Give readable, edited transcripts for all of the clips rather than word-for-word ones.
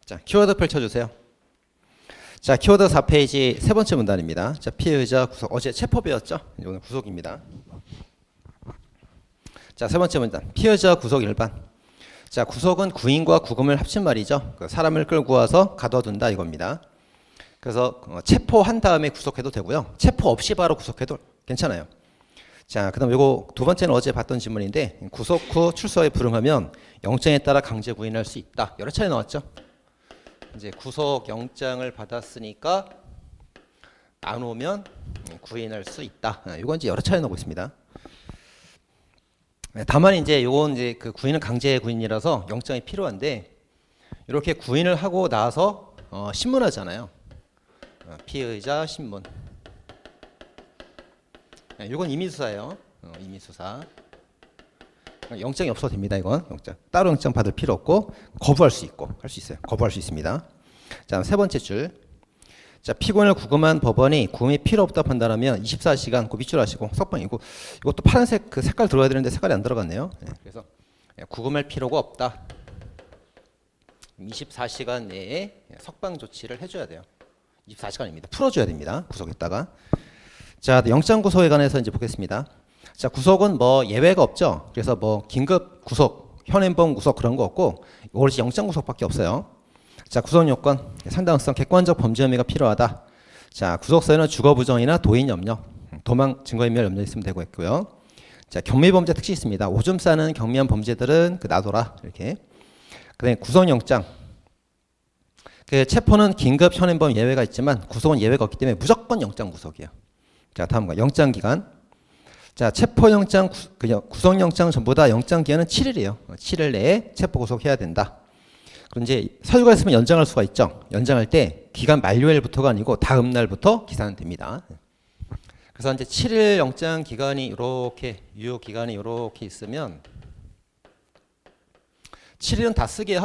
자, 키워드 펼쳐주세요. 자, 키워드 4페이지 세 번째 문단입니다. 자, 피의자 구속. 어제 체포 배웠죠? 오늘 구속입니다. 자, 세 번째 문단. 피의자 구속 일반. 자, 구속은 구인과 구금을 합친 말이죠. 그 사람을 끌고 와서 가둬둔다 이겁니다. 그래서 체포한 다음에 구속해도 되고요. 체포 없이 바로 구속해도 괜찮아요. 자, 그다음 이거 두 번째는 어제 봤던 질문인데, 구속 후 출소에 불응하면 영장에 따라 강제 구인할 수 있다. 여러 차례 나왔죠. 이제 구속 영장을 받았으니까 안 오면 구인할 수 있다. 이건 이제 여러 차례 나오고 있습니다. 다만 이제 요건 이제 그 구인은 강제 구인이라서 영장이 필요한데, 이렇게 구인을 하고 나서 신문하잖아요. 피의자 신문. 이건 임의수사예요. 임의수사. 영장이 없어도 됩니다. 이건 영장. 따로 영장 받을 필요 없고 거부할 수 있고 할 수 있어요. 거부할 수 있습니다. 자, 세 번째 줄. 자, 피고인을 구금한 법원이 구금이 필요 없다 판단하면 24시간 그 밑줄 하시고 석방이고, 이것도 파란색 그 색깔 들어가야 되는데 색깔이 안 들어갔네요. 그래서 구금할 필요가 없다. 24시간 내에 석방 조치를 해줘야 돼요. 24시간입니다. 풀어줘야 됩니다. 구속했다가. 자, 영장 구속에 관해서 이제 보겠습니다. 자, 구속은 뭐 예외가 없죠. 그래서 뭐 긴급 구속, 현행범 구속 그런 거 없고 오로지 영장 구속밖에 없어요. 자, 구속 요건, 상당성, 객관적 범죄 혐의가 필요하다. 자, 구속사유는 주거 부정이나 도인 염려, 도망 증거인멸 염려 있으면 되고 있고요. 자, 경미 범죄 특징이 있습니다. 오줌 싸는 경미한 범죄들은 그 놔둬라 이렇게. 그다음에 구속 영장. 그 체포는 긴급 현행범 예외가 있지만 구속은 예외가 없기 때문에 무조건 영장 구속이에요. 자, 다음과 영장 기간. 자, 체포영장, 구속영장 전부 다 영장 기한은 7일이에요. 7일 내에 체포 구속해야 된다. 그럼 이제 사유가 있으면 연장할 수가 있죠. 연장할 때 기간 만료일부터가 아니고 다음 날부터 기산됩니다. 그래서 이제 7일 영장 기간이 이렇게 유효 기간이 이렇게 있으면 7일은 다 쓰게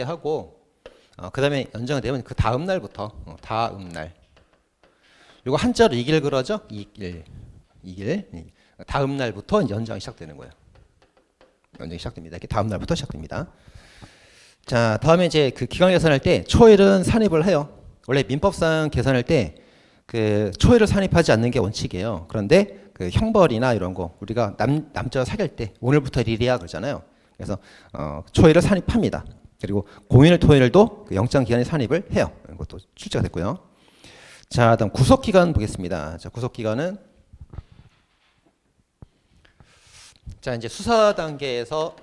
하고 그다음에 연장이 되면 그 다음 날부터 다음 날. 이거 한자로 이길 그러죠? 이길. 다음 날부터 연장이 시작되는 거예요. 연장이 시작됩니다. 이렇게 다음 날부터 시작됩니다. 자, 다음에 이제 그 기간 계산할 때 초일은 산입을 해요. 원래 민법상 계산할 때 그 초일을 산입하지 않는 게 원칙이에요. 그런데 그 형벌이나 이런 거 우리가 남자와 사귈 때 오늘부터 일이야 그러잖아요. 그래서 초일을 산입합니다. 그리고 공휴일 토요일도 그 영장 기간에 산입을 해요. 이것도 출제가 됐고요. 자, 다음 구속 기간 보겠습니다. 자, 구속 기간은 자, 이제 수사 단계에서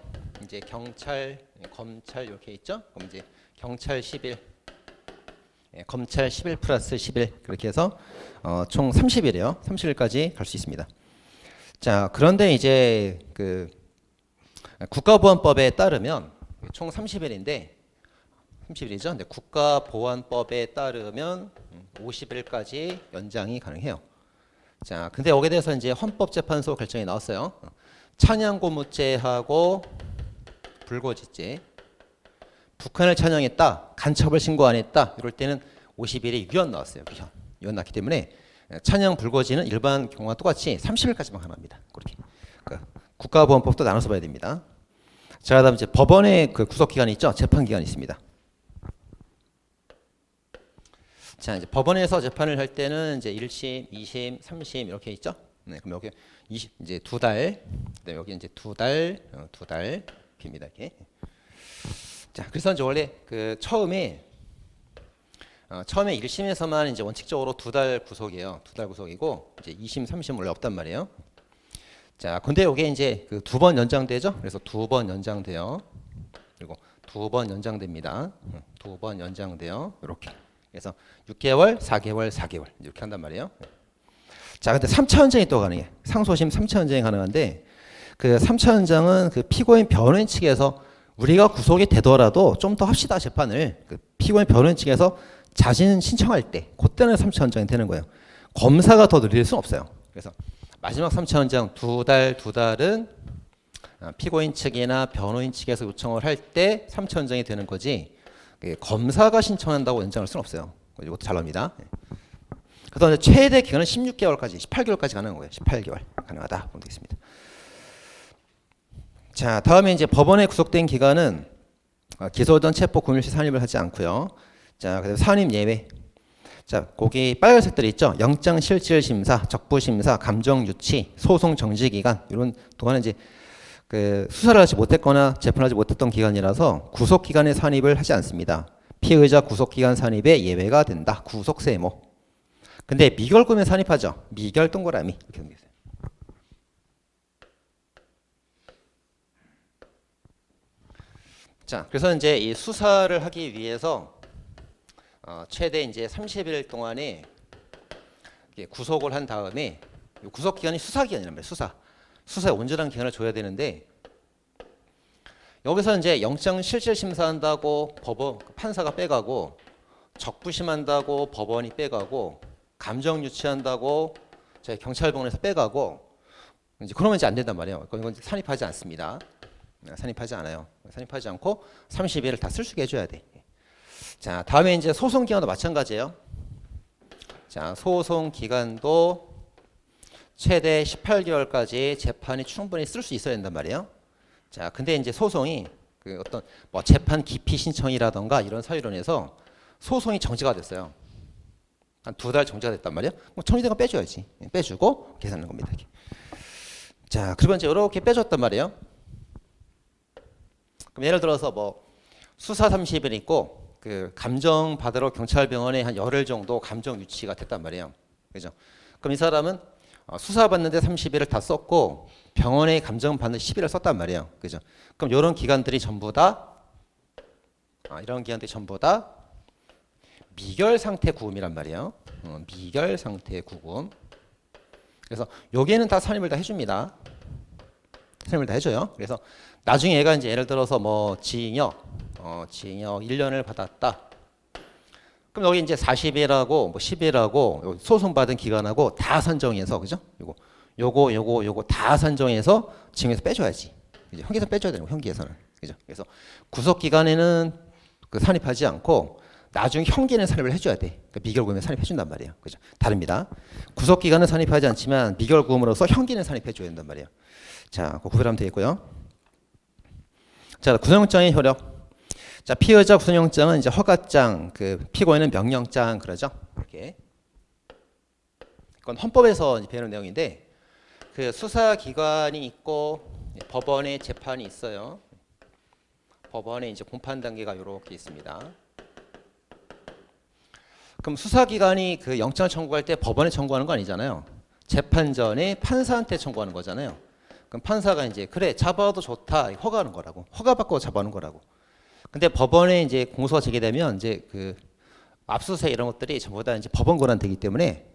이제 경찰, 검찰 이렇게 있죠? 그럼 이제 경찰 10일, 검찰 10일 플러스 10일 그렇게 해서 총 30일이에요. 30일까지 갈 수 있습니다. 자, 그런데 이제 그 국가보안법에 따르면 총 30일인데 30일이죠. 근데 국가보안법에 따르면 50일까지 연장이 가능해요. 자, 근데 여기에 대해서 이제 헌법재판소 결정이 나왔어요. 찬양고무죄하고 불거짓죄. 북한을 찬양했다, 간첩을 신고 안 했다, 이럴 때는 50일의 유연 나왔어요. 유연 났기 때문에 찬양 불거지는 일반 경우와 똑같이 30일까지만 가능합니다. 그렇게. 그러니까 국가보안법도 나눠서 봐야 됩니다. 자, 그다음 이제 법원의 그 구속 기간이 있죠. 재판 기간이 있습니다. 자, 이제 법원에서 재판을 할 때는 이제 1심, 2심, 3심 이렇게 있죠. 네, 그럼 여기 이제 2달, 여기 이제 2달 깁니다 이렇게. 자, 그래서 이제 원래 그 처음에 1심에서만 이제 원칙적으로 2달 구속이에요. 2달 구속이고 이제 2심, 3심 원래 없단 말이에요. 자, 근데 이게 이제 그 2번 연장되죠. 그래서 2번 연장돼요. 그리고 2번 연장됩니다. 2번 연장돼요. 이렇게. 그래서 6개월, 4개월, 4개월 이렇게 한단 말이에요. 자, 근데 3차 연장이 또 가능해. 상소심 3차 연장이 가능한데 그 3차 연장은 그 피고인 변호인 측에서 우리가 구속이 되더라도 좀 더 합시다 재판을 그 피고인 변호인 측에서 자진 신청할 때 그때는 3차 연장이 되는 거예요. 검사가 더 늘릴 수는 없어요. 그래서 마지막 3차 연장 2달은 피고인 측이나 변호인 측에서 요청을 할 때 3차 연장이 되는 거지 검사가 신청한다고 연장할 수는 없어요. 이것도 잘 나옵니다. 그다음에 최대 기간은 16개월까지, 18개월까지 가능한 거예요. 18개월 가능하다 보면 되겠습니다. 자, 다음에 이제 법원에 구속된 기간은 기소된 체포 구밀시 산입을 하지 않고요. 자, 그다음에 산입 예외. 자, 거기 빨간색들이 있죠. 영장 실질 심사, 적부 심사, 감정 유치, 소송 정지 기간 이런 동안은 이제 그 수사를 하지 못했거나 재판하지 못했던 기간이라서 구속 기간에 산입을 하지 않습니다. 피의자 구속 기간 산입에 예외가 된다. 구속 세모. 근데 미결금에 산입하죠. 미결 동그라미 이렇게 생겼어요. 자, 그래서 이제 이 수사를 하기 위해서 최대 이제 30일 동안에 구속을 한 다음에 구속 기간이 수사 기간이란 말이에요. 수사에 온전한 기간을 줘야 되는데 여기서 이제 영장 실질 심사한다고 법원 판사가 빼가고 적부심한다고 법원이 빼가고 감정 유치한다고 저희 경찰병원에서 빼가고 이제 그러면 이제 안 된단 말이에요. 이건 산입하지 않습니다. 산입하지 않아요. 산입하지 않고 30일을 다 쓸 수 있게 해줘야 돼. 자, 다음에 이제 소송 기간도 마찬가지예요. 자, 소송 기간도 최대 18개월까지 재판이 충분히 쓸 수 있어야 된단 말이에요. 자, 근데 이제 소송이 그 어떤 뭐 재판 기피 신청이라던가 이런 사유론에서 소송이 정지가 됐어요. 한 2달 정지가 됐단 말이에요. 뭐 정지된 거 빼줘야지. 빼주고 계산하는 겁니다. 이렇게. 자, 그리고 이제 이렇게 빼줬단 말이에요. 그럼 예를 들어서 뭐 수사 30일 있고 그 감정 받으러 경찰병원에 한 열흘 정도 감정 유치가 됐단 말이에요. 그죠? 그럼 이 사람은 수사 받는데 30일을 다 썼고 병원에 감정 받는 10일을 썼단 말이에요. 그죠? 그럼 이런 기간들이 전부 다 이런 기간들이 전부 다 미결 상태 구금이란 말이에요. 미결 상태 구금. 그래서 여기에는 다 산입을 다 해줍니다. 산입을 다 해줘요. 그래서 나중에 얘가 이제 예를 들어서 뭐 징역 1년을 받았다. 그럼 여기 이제 40일하고 뭐 10일하고 소송 받은 기간하고 다 산정해서 그죠? 요거 다 산정해서 징역에서 빼줘야지. 그죠? 형기에서 빼줘야 되는 거 형기에서는. 그죠? 그래서 구속 기간에는 그 산입하지 않고 나중에 형기는 산입을 해줘야 돼. 그러니까 미결구금에 산입해준단 말이에요. 그죠? 다릅니다. 구속 기간은 산입하지 않지만 미결구금으로서 형기는 산입해줘야 된단 말이에요. 자, 구별하면 되겠고요. 자, 구속영장의 효력. 자, 피의자 구속영장은 이제 허가장, 그 피고인은 명령장 그러죠. 이렇게. 이건 헌법에서 배우는 내용인데 그 수사 기관이 있고 법원의 재판이 있어요. 법원에 이제 공판 단계가 이렇게 있습니다. 그럼 수사기관이 그 영장을 청구할 때 법원에 청구하는 거 아니잖아요. 재판 전에 판사한테 청구하는 거잖아요. 그럼 판사가 이제 그래 잡아도 좋다 허가하는 거라고. 허가받고 잡아오는 거라고. 근데 법원에 이제 공소가 제기되면 이제 그 압수수색 이런 것들이 전부 다 이제 법원 권한 되기 때문에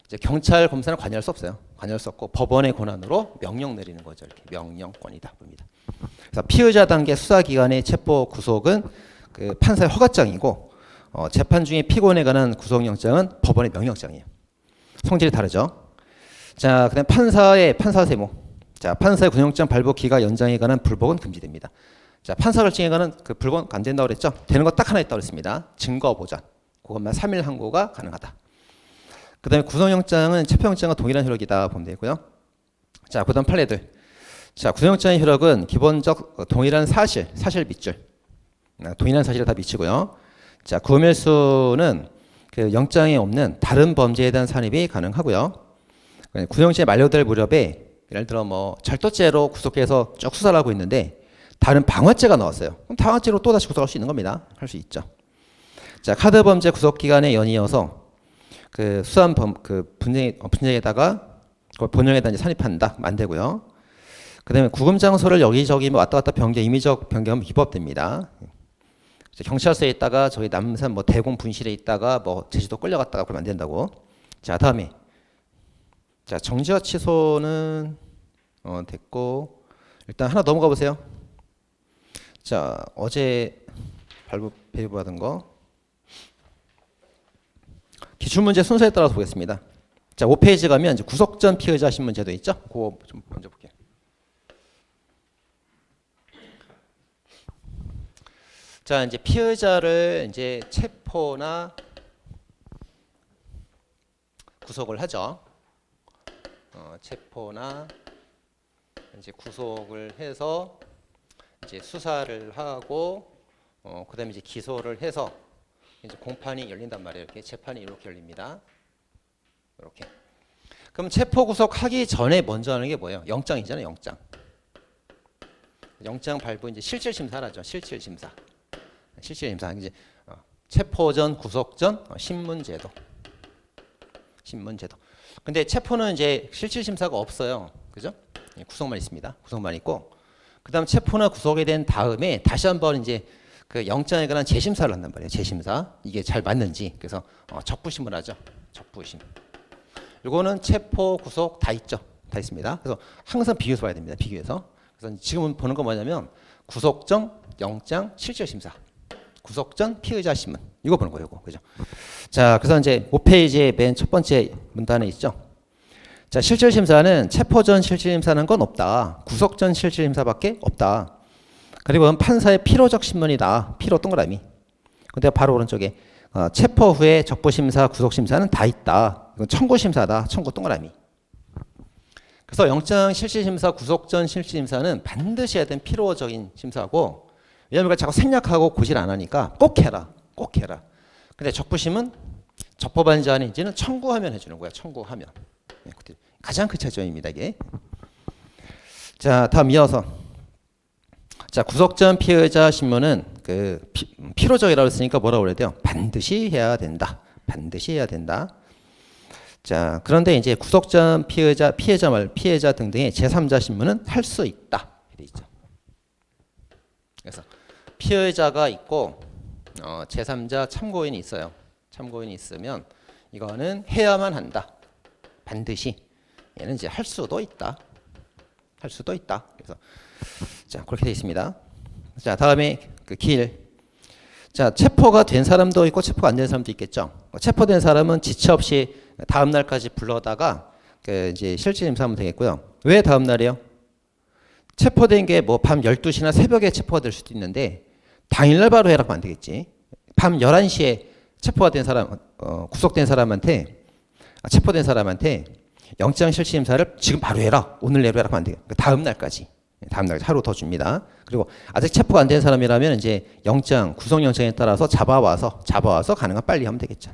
이제 경찰 검사는 관여할 수 없어요. 관여할 수 없고 법원의 권한으로 명령 내리는 거죠. 이렇게 명령권이다 봅니다. 그래서 피의자 단계 수사기관의 체포 구속은 그 판사의 허가장이고 재판 중에 피고인에 관한 구속영장은 법원의 명령장이에요. 성질이 다르죠. 자, 그다음 판사 세무. 자, 판사의 구속영장 발부 기각 연장에 관한 불복은 금지됩니다. 자, 판사 결정에 관한 그 불복 안 된다고 그랬죠. 되는 거 딱 하나 있다고 그랬습니다. 증거 보전. 그것만 3일 항고가 가능하다. 그다음에 구속영장은 체포영장과 동일한 효력이다 보면 되고요. 자, 그다음 판례들. 자, 구속영장의 효력은 기본적 동일한 사실 밑줄. 동일한 사실을 다 미치고요. 자, 구밀수는 그 영장에 없는 다른 범죄에 대한 산입이 가능하고요. 구속영장이 만료될 무렵에 예를 들어 뭐 절도죄로 구속해서 쭉 수사를 하고 있는데 다른 방화죄가 나왔어요. 그럼 방화죄로 또 다시 구속할 수 있는 겁니다. 할 수 있죠. 자, 카드 범죄 구속 기간에 연이어서 그 수한 분쟁에다가 그걸 본영에다 이제 산입한다. 안 되고요. 그다음에 구금 장소를 여기저기 왔다 갔다 변경, 임의적 변경은 위법됩니다. 경찰서에 있다가 저희 남산 뭐 대공 분실에 있다가 뭐 제주도 끌려갔다가 그러면 안 된다고. 자, 다음에 자, 정지와 취소는 됐고 일단 하나 넘어가 보세요. 자, 어제 배부받은 거 기출문제 순서에 따라서 보겠습니다. 자, 5페이지 가면 이제 구속 전 피의자 신문제도 있죠. 그거 좀 먼저 볼게요. 자, 이제 피의자를 이제 체포나 구속을 하죠. 체포나 이제 구속을 해서 이제 수사를 하고 그다음에 이제 기소를 해서 이제 공판이 열린단 말이에요. 이렇게 재판이 이렇게 열립니다. 이렇게. 그럼 체포 구속하기 전에 먼저 하는 게 뭐예요? 영장이잖아요. 영장. 영장 발부 이제 실질 심사라죠. 실질 심사. 실질 심사 이제 체포 전, 구속 전, 신문제도. 신문제도. 근데 체포는 이제 실질 심사가 없어요. 그죠? 구속만 있습니다. 구속만 있고. 그다음 체포나 구속이 된 다음에 다시 한번 이제 그 영장에 관한 재심사를 한단 말이에요. 재심사. 이게 잘 맞는지. 그래서 적부심을 하죠. 적부심. 이거는 체포, 구속 다 있죠. 다 있습니다. 그래서 항상 비교해서 봐야 됩니다. 비교해서. 그래서 지금 보는 건 뭐냐면 구속전, 영장, 실질심사. 구속전, 피의자 신문. 이거 보는 거예요. 이거. 그죠? 자, 그래서 이제 5페이지의 맨 첫 번째 문단에 있죠. 자, 실질심사는 체포 전 실질심사는 건 없다. 구속 전 실질심사밖에 없다. 그리고 판사의 필요적 신문이다. 필요 동그라미. 근데 바로 오른쪽에 체포 후에 적부심사, 구속심사는 다 있다. 이건 청구심사다. 청구 동그라미. 그래서 영장 실질심사, 구속 전 실질심사는 반드시 해야 되는 필요적인 심사고, 왜냐하면 자꾸 생략하고 고질 안 하니까 꼭 해라. 꼭 해라. 근데 적부심은 적법한지 아닌지는 청구하면 해주는 거야. 청구하면. 가장 큰 차이점입니다. 이게. 자, 다음 이어서. 자, 구속 전 피의자 신문은 그 필요적이라고 했으니까 뭐라고 그래야 돼요? 반드시 해야 된다. 반드시 해야 된다. 자, 그런데 이제 구속 전 피의자 등등의 제3자 신문은 할 수 있다. 이렇게 있죠. 그래서 피의자가 있고 제3자 참고인이 있어요. 참고인이 있으면 이거는 해야만 한다. 반드시. 얘는 이제 할 수도 있다. 할 수도 있다. 그래서 자, 그렇게 되어 있습니다. 자, 다음에 그 길. 자, 체포가 된 사람도 있고 체포가 안 된 사람도 있겠죠. 체포된 사람은 지체 없이 다음 날까지 불러다가 그 이제 실질 심사하면 되겠고요. 왜 다음 날이요? 체포된 게 뭐 밤 12시나 새벽에 체포가 될 수도 있는데 당일날 바로 해라면 안 되겠지. 밤 11시에 체포가 된 사람, 구속된 사람한테, 체포된 사람한테 영장 실질 심사를 지금 바로 해라. 오늘 내로 해라면 안 돼요. 다음 날까지. 다음 날 하루 더 줍니다. 그리고 아직 체포가 안 된 사람이라면 이제 영장, 구속영장에 따라서 잡아와서 가능한 빨리 하면 되겠죠.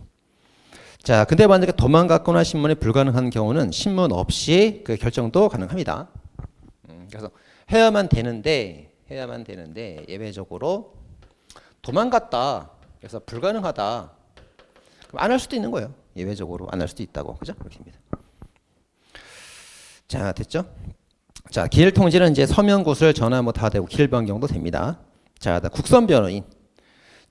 자, 근데 만약에 도망갔거나 신문이 불가능한 경우는 신문 없이 그 결정도 가능합니다. 그래서 해야만 되는데 예외적으로 도망갔다. 그래서 불가능하다. 그럼 안 할 수도 있는 거예요. 예외적으로 안 할 수도 있다고. 그죠? 그렇게입니다. 자, 됐죠? 자, 길 통지는 이제 서면 구술 전화 뭐 다 되고 길 변경도 됩니다. 자, 국선 변호인.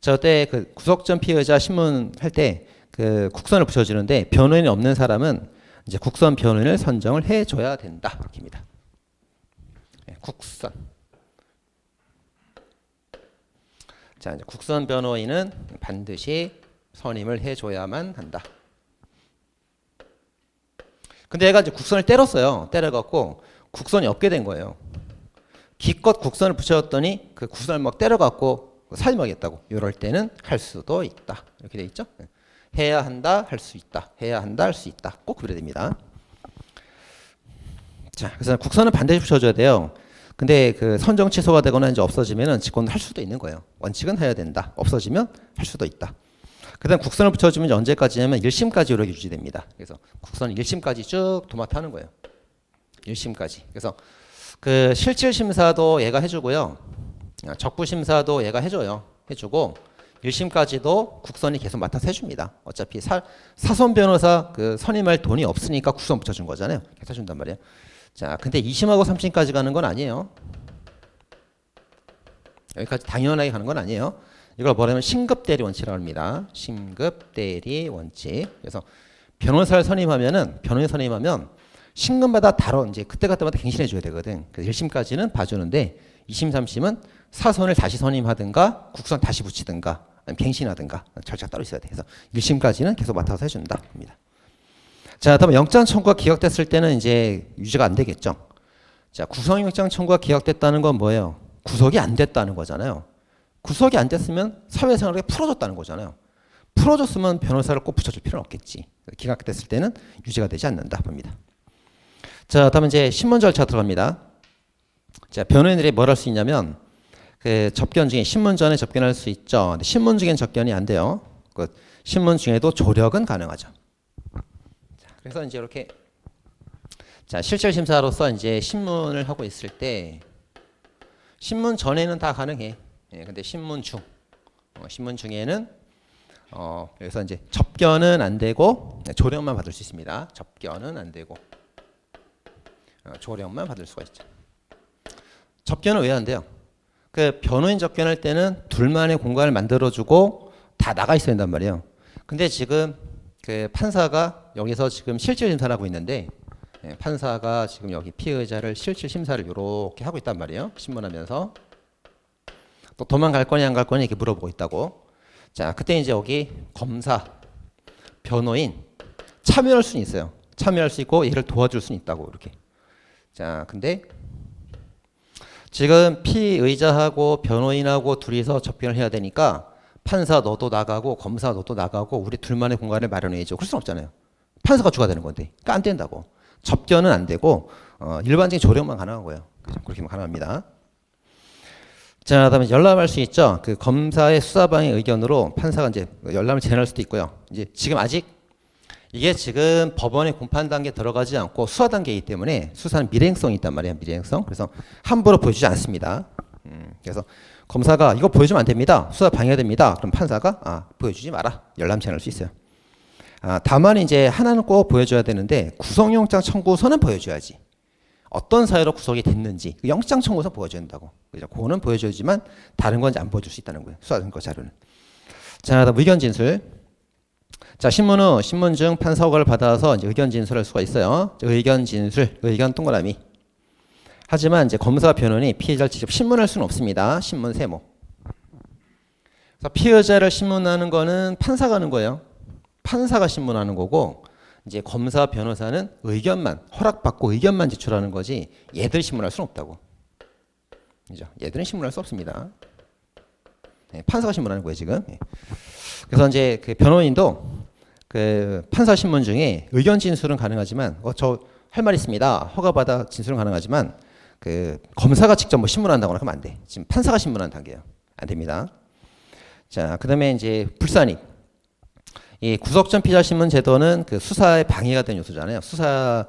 저때 그 구속 전 피의자 신문 할 때 그 국선을 붙여주는데 변호인이 없는 사람은 이제 국선 변호인을 선정을 해줘야 된다. 이렇게입니다. 네, 국선. 자, 이제 국선 변호인은 반드시 선임을 해줘야만 한다. 근데 얘가 이제 국선을 때렸어요. 때려갖고 국선이 없게 된 거예요. 기껏 국선을 붙여줬더니 그 국선을 막 때려갖고 살인하겠다고. 이럴 때는 할 수도 있다. 이렇게 돼 있죠. 해야 한다, 할 수 있다. 해야 한다, 할 수 있다. 꼭 그래야 됩니다. 자, 그래서 국선은 반드시 붙여줘야 돼요. 근데 그 선정 취소가 되거나 이제 없어지면은 직권을 할 수도 있는 거예요. 원칙은 해야 된다. 없어지면 할 수도 있다. 그다음 국선을 붙여주면 이제 언제까지냐면 1심까지 이렇게 유지됩니다. 그래서 국선은 1심까지 쭉 도맡아하는 거예요. 1심까지. 그래서 그 실질 심사도 얘가 해주고요. 적부 심사도 얘가 해줘요. 해주고 1심까지도 국선이 계속 맡아서 해줍니다. 어차피 사선 변호사 그 선임할 돈이 없으니까 국선 붙여준 거잖아요. 계속 해준단 말이에요. 자, 근데 2심하고 3심까지 가는 건 아니에요. 여기까지 당연하게 가는 건 아니에요. 이걸 뭐냐면 신급대리 원칙이라고 합니다. 신급대리 원칙. 그래서 변호사를 선임하면 신급마다 다뤄 이제 그때마다 갱신해 줘야 되거든. 그래서 1심까지는 봐주는데 2심, 3심은 사선을 다시 선임하든가 국선 다시 붙이든가 아니면 갱신하든가 절차가 따로 있어야 돼. 그래서 1심까지는 계속 맡아서 해준다. 입니다. 자, 다음에 영장 청구가 기각됐을 때는 이제 유죄가 안 되겠죠. 자, 구속영장 청구가 기각됐다는 건 뭐예요? 구속이 안 됐다는 거잖아요. 구속이 안 됐으면 사회생활에 풀어줬다는 거잖아요. 풀어줬으면 변호사를 꼭 붙여줄 필요는 없겠지. 기각됐을 때는 유죄가 되지 않는다 봅니다. 자, 다음에 이제 신문 절차 들어갑니다. 자, 변호인들이 뭘 할 수 있냐면 그 접견 중에 신문 전에 접견할 수 있죠. 근데 신문 중엔 접견이 안 돼요. 그 신문 중에도 조력은 가능하죠. 자, 그래서 이제 이렇게 자, 실질 심사로서 이제 신문을 하고 있을 때 신문 전에는 다 가능해. 예, 근데 신문 중에는 여기서 이제 접견은 안 되고 조력만 받을 수 있습니다. 접견은 안 되고 조력만 받을 수가 있죠. 접견은 왜 안 돼요? 그 변호인 접견할 때는 둘만의 공간을 만들어주고 다 나가 있어야 된단 말이에요. 근데 지금 그 판사가 여기서 지금 실질 심사를 하고 있는데 판사가 지금 여기 피의자를 실질 심사를 이렇게 하고 있단 말이에요. 신문하면서 또 도망갈 거냐 안 갈 거냐 이렇게 물어보고 있다고. 자, 그때 이제 여기 검사, 변호인 참여할 수는 있어요. 참여할 수 있고 얘를 도와줄 수는 있다고 이렇게. 자, 근데 지금 피의자하고 변호인하고 둘이서 접견을 해야 되니까 판사 너도 나가고 검사 너도 나가고 우리 둘만의 공간을 마련해야죠. 그럴 수는 없잖아요. 판사가 주가 되는 건데. 그러니까 안 된다고. 접견은 안 되고 일반적인 조력만 가능한 거예요. 그렇게 가능합니다. 자, 그다음에 열람할 수 있죠. 그 검사의 수사방해 의견으로 판사가 이제 열람을 제한할 수도 있고요. 이제 지금 아직 이게 지금 법원의 공판 단계에 들어가지 않고 수사 단계이기 때문에 수사는 미래행성이 있단 말이에요. 미래행성. 그래서 함부로 보여주지 않습니다. 그래서 검사가 이거 보여주면 안 됩니다. 수사 방해됩니다. 그럼 판사가 보여주지 마라. 열람 제한할 수 있어요. 다만 이제 하나는 꼭 보여줘야 되는데 구속영장 청구서는 보여줘야지. 어떤 사유로 구속이 됐는지 영장 청구서 보여줘야 된다고. 그죠? 그거는 보여줘야지만 다른 건 안 보여줄 수 있다는 거예요. 수사 증거 자료는. 자, 다음 의견 진술. 자, 신문 중 판사 허가를 받아서 이제 의견 진술할 수가 있어요. 의견 진술, 의견 동그라미. 하지만 이제 검사 변호인이 피해자를 직접 신문할 수는 없습니다. 신문 세모. 그래서 피해자를 신문하는 거는 판사가 하는 거예요. 판사가 신문하는 거고 이제 검사 변호사는 의견만 허락받고 의견만 제출하는 거지 얘들 신문할 수는 없다고. 그죠? 얘들은 신문할 수 없습니다. 네, 판사가 신문하는 거예요 지금. 네. 그래서 이제 그 변호인도 그 판사 신문 중에 의견 진술은 가능하지만 저 할 말 있습니다. 허가받아 진술은 가능하지만 그 검사가 직접 뭐 신문한다거나 하면 안 돼. 지금 판사가 신문하는 단계예요. 안 됩니다. 자, 그다음에 이제 불산입. 이 구속전 피의자 신문 제도는 그 수사에 방해가 되는 요소잖아요. 수사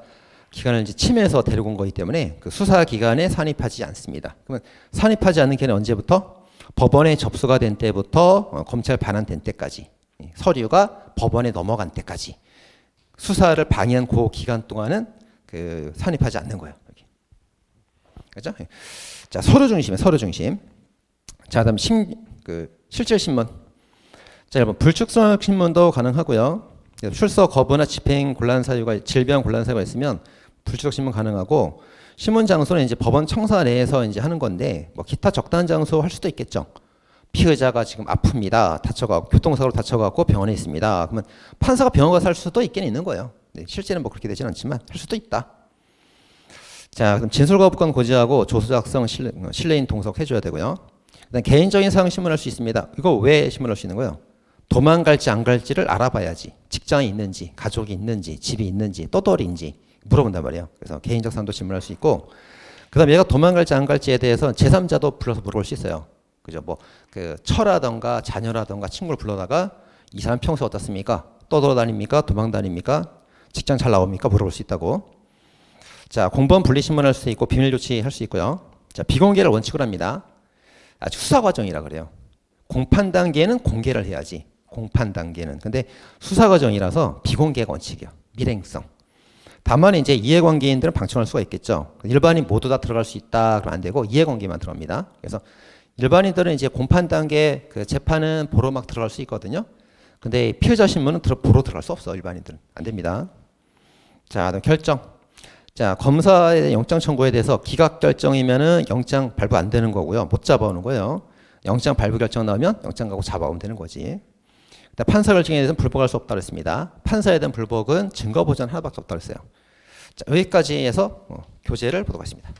기간을 이제 침해해서 데리고 온 거기 때문에 그 수사 기간에 산입하지 않습니다. 그러면 산입하지 않는 기간은 언제부터? 법원에 접수가 된 때부터 검찰 반환된 때까지, 서류가 법원에 넘어간 때까지 수사를 방해한 그 기간 동안은 그 산입하지 않는 거예요. 그렇죠? 자, 서류 중심에 서류 중심. 자, 그다음 실질 신문. 자, 여러분 불출석 신문도 가능하고요. 출석 거부나 집행 곤란 사유가 질병 곤란 사유가 있으면 불출석 신문 가능하고 신문 장소는 이제 법원 청사 내에서 이제 하는 건데 뭐 기타 적당한 장소 할 수도 있겠죠. 피의자가 지금 아픕니다. 다쳐가고 교통사고로 다쳐가고 병원에 있습니다. 그러면 판사가 병원 가서 할 수도 있긴 있는 거예요. 네, 실제는 뭐 그렇게 되진 않지만 할 수도 있다. 자, 그럼 진술거부권 고지하고 조서 작성 실내인 동석해줘야 되고요. 그다음 개인적인 사항 신문할 수 있습니다. 이거 왜 신문할 수 있는 거예요? 도망갈지 안 갈지를 알아봐야지. 직장이 있는지, 가족이 있는지, 집이 있는지, 떠돌이인지 물어본단 말이에요. 그래서 개인적 사항도 질문할 수 있고, 그다음 얘가 도망갈지 안 갈지에 대해서 제3자도 불러서 물어볼 수 있어요. 그죠? 뭐 그 처라던가 자녀라던가 친구를 불러다가 이 사람 평소 어떻습니까? 떠돌아다닙니까? 도망다닙니까? 직장 잘 나옵니까? 물어볼 수 있다고. 자, 공범 분리 신문할 수 있고 비밀 조치할 수 있고요. 자, 비공개를 원칙으로 합니다. 아직 수사 과정이라 그래요. 공판 단계는 공개를 해야지. 공판 단계는. 근데 수사 과정이라서 비공개가 원칙이야. 밀행성. 다만 이제 이해관계인들은 방청할 수가 있겠죠. 일반인 모두 다 들어갈 수 있다 그러면 안 되고 이해관계만 들어갑니다. 그래서 일반인들은 이제 공판 단계 그 재판은 보러 막 들어갈 수 있거든요. 근데 피의자 신문은 보러 들어갈 수 없어. 일반인들은 안 됩니다. 자, 그다음 결정. 자, 검사의 영장 청구에 대해서 기각 결정이면은 영장 발부 안 되는 거고요. 못 잡아오는 거예요. 영장 발부 결정 나오면 영장 가고 잡아오면 되는 거지. 판사 결정에 대해서는 불복할 수 없다고 했습니다. 판사에 대한 불복은 증거 보전 하나밖에 없다고 했어요. 자, 여기까지 해서 교재를 보도록 하겠습니다.